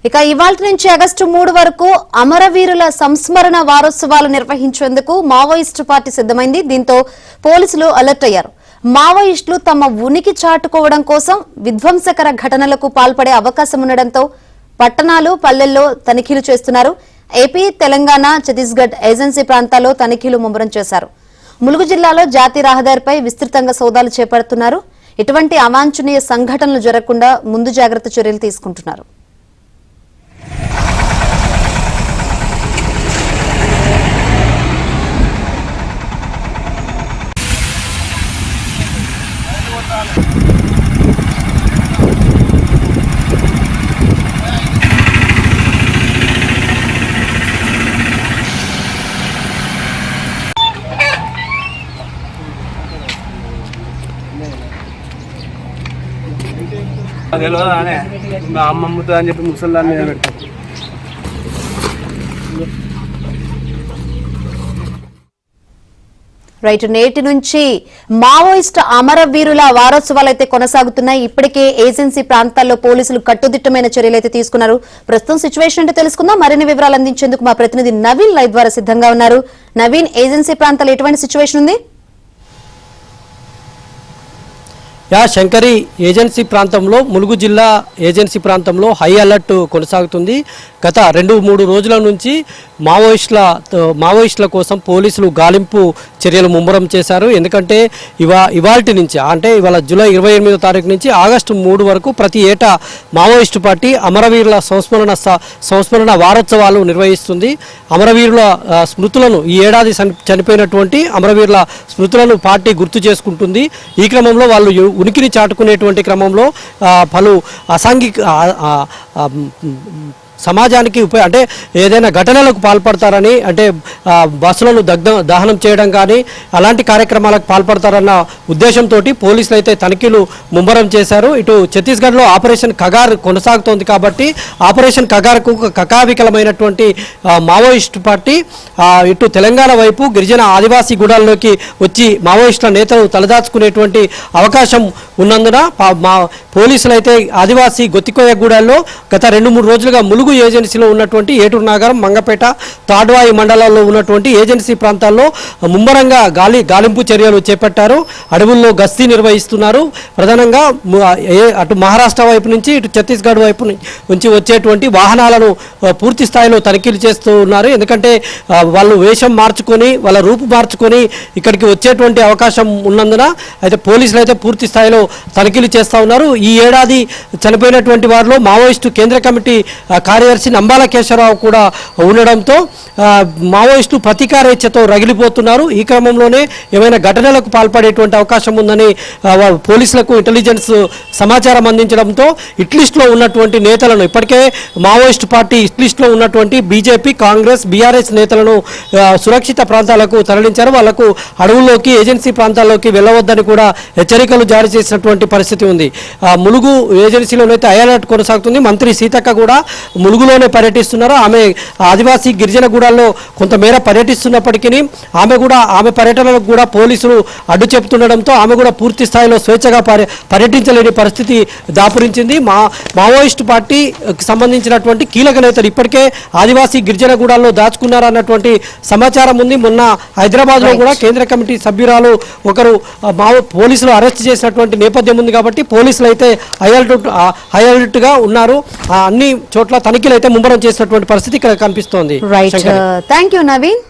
ఇక ఇవాల్టి నుంచి ఆగస్టు 3 వరకు అమరవీరుల సంస్మరణ వారోత్సవాలు నిర్వహించేందుకు మావోయిస్టు పార్టీ సిద్ధమైంది. దీంతో పోలీసులు అలర్ట్ అయ్యారు. మావోయిస్టులు తమ ఉనికి చాటుకోవడం కోసం విధ్వంసకర ఘటనలకు పాల్పడే అవకాశం ఉండడంతో పట్టణాలు, పల్లెల్లో తనిఖీలు చేస్తున్నారు. ఏపీ, తెలంగాణ, ఛత్తీస్గఢ్ ఏజెన్సీ ప్రాంతాల్లో తనిఖీలు ముమ్మరం చేశారు. ములుగు జిల్లాలో జాతీయ రహదారిపై విస్తృతంగా సోదాలు చేపడుతున్నారు. ఎటువంటి అవాంఛనీయ సంఘటనలు జరగకుండా ముందు జాగ్రత్త చర్యలు తీసుకుంటున్నారు. అమ్మమ్మతో అని చెప్పి ముసల్దాన్ని మీద పెడతాం. రైట్, నేటి నుంచి మావోయిస్టు అమరవీరుల వారోత్సవాలు అయితే కొనసాగుతున్నాయి. ఇప్పటికే ఏజెన్సీ ప్రాంతాల్లో పోలీసులు కట్టుదిట్టమైన చర్యలు అయితే తీసుకున్నారు. ప్రస్తుతం సిచ్యువేషన్ అంటే తెలుసుకుందాం. మరిన్ని వివరాలు అందించేందుకు మా ప్రతినిధి నవీన్ లైవ్ ద్వారా సిద్ధంగా ఉన్నారు. నవీన్, ఏజెన్సీ ప్రాంతాల్లో ఎటువంటి సిచ్యువేషన్ ఉంది? శంకరి, ఏజెన్సీ ప్రాంతంలో, ములుగు జిల్లా ఏజెన్సీ ప్రాంతంలో హై అలర్ట్ కొనసాగుతుంది. గత 2-3 రోజుల నుంచి మావోయిస్టుల కోసం పోలీసులు గాలింపు చర్యలు ముమ్మరం చేశారు. ఎందుకంటే ఇవాల్టి నుంచి, అంటే ఇవాళ జూలై 28వ తారీఖు నుంచి ఆగస్టు 3 వరకు ప్రతి ఏటా మావోయిస్టు పార్టీ అమరవీరుల సంస్మరణ వారోత్సవాలు నిర్వహిస్తుంది. అమరవీరుల స్మృతులను, ఈ ఏడాది చనిపోయినటువంటి అమరవీరుల స్మృతులను పార్టీ గుర్తు చేసుకుంటుంది. ఈ క్రమంలో వాళ్ళు ఉనికిని చాటుకునేటువంటి క్రమంలో పలు అసాంఘిక సమాజానికి అంటే ఏదైనా ఘటనలకు పాల్పడతారని, అంటే బస్సులను దహనం చేయడం కానీ అలాంటి కార్యక్రమాలకు పాల్పడతారన్న ఉద్దేశంతో పోలీసులు అయితే తనిఖీలు ముమ్మరం చేశారు. ఇటు ఛత్తీస్గఢ్లో ఆపరేషన్ కగార్ కొనసాగుతోంది కాబట్టి ఆపరేషన్ కగార్కు కకావికలమైనటువంటి మావోయిస్టు పార్టీ ఇటు తెలంగాణ వైపు గిరిజన ఆదివాసీ గూడాల్లోకి వచ్చి మావోయిస్టుల నేతలు తలదాచుకునేటువంటి అవకాశం ఉన్నందున పోలీసులు అయితే ఆదివాసీ గొత్తికోయ గూడాల్లో గత 2-3 రోజులుగా ములుగు ఏజెన్సీలో ఉన్నటువంటి ఏటూరు నాగరం, మంగపేట, తాడ్వాయి మండలాల్లో ఉన్నటువంటి ఏజెన్సీ ప్రాంతాల్లో ముమ్మరంగా గాలింపు చర్యలు చేపట్టారు. అడవుల్లో గస్తీ నిర్వహిస్తున్నారు. ప్రధానంగా అటు మహారాష్ట్ర వైపు నుంచి, ఇటు ఛత్తీస్గఢ్ వైపు నుంచి వచ్చేటువంటి వాహనాలను పూర్తి స్థాయిలో తనిఖీలు చేస్తూ ఉన్నారు. ఎందుకంటే వాళ్ళు వేషం మార్చుకొని, వాళ్ళ రూపు మార్చుకొని ఇక్కడికి వచ్చేటువంటి అవకాశం ఉన్నందున అయితే పోలీసులు అయితే పూర్తి స్థాయిలో తనిఖీలు చేస్తూ ఉన్నారు. ఈ ఏడాది చనిపోయినటువంటి వారిలో మావోయిస్టు కేంద్ర కమిటీ కార్యదర్శి నంబాల కేశవరావు కూడా ఉండడంతో మావోయిస్టు ప్రతీకారేచ్ఛతో రగిలిపోతున్నారు. ఈ క్రమంలోనే ఏమైనా ఘటనలకు పాల్పడేటువంటి అవకాశం ఉందని పోలీసులకు ఇంటెలిజెన్స్ సమాచారం అందించడంతో ఇట్లిస్ట్లో ఉన్నటువంటి నేతలను, ఇప్పటికే మావోయిస్టు పార్టీ ఇట్లిస్ట్లో ఉన్నటువంటి బీజేపీ, కాంగ్రెస్, బీఆర్ఎస్ నేతలను సురక్షిత ప్రాంతాలకు తరలించారు. వాళ్లకు అడవుల్లోకి, ఏజెన్సీ ప్రాంతాల్లోకి వెళ్ళవద్దని కూడా హెచ్చరికలు జారీ చేసినటువంటి పరిస్థితి ఉంది. ములుగు ఏజెన్సీలోనైతే అలర్ట్ కొనసాగుతుంది. మంత్రి సీతక్క కూడా ములుగులోనే పర్యటిస్తున్నారు. ఆమె ఆదివాసీ గిరిజన గూడాల్లో కొంతమేర పర్యటిస్తున్నప్పటికీ ఆమె పర్యటనలకు కూడా పోలీసులు అడ్డు చెబుతుండడంతో ఆమె కూడా పూర్తి స్థాయిలో స్వేచ్ఛగా పర్యటించలేని పరిస్థితి దాపురించింది. మావోయిస్టు పార్టీకి సంబంధించినటువంటి కీలక నేతలు ఇప్పటికే ఆదివాసీ గిరిజన గూడాల్లో దాచుకున్నారన్నటువంటి సమాచారం ఉంది. మొన్న హైదరాబాద్లో కూడా కేంద్ర కమిటీ సభ్యురాలు ఒకరు పోలీసులు అరెస్ట్ చేసినటువంటి నేపథ్యం ఉంది. కాబట్టి పోలీసులు అయితే హై అలర్ట్గా ఉన్నారు. అన్ని చోట్ల తనిఖీలు అయితే ముమ్మరం చేసినటువంటి పరిస్థితి ఇక్కడ కనిపిస్తోంది. Right, thank you Naveen.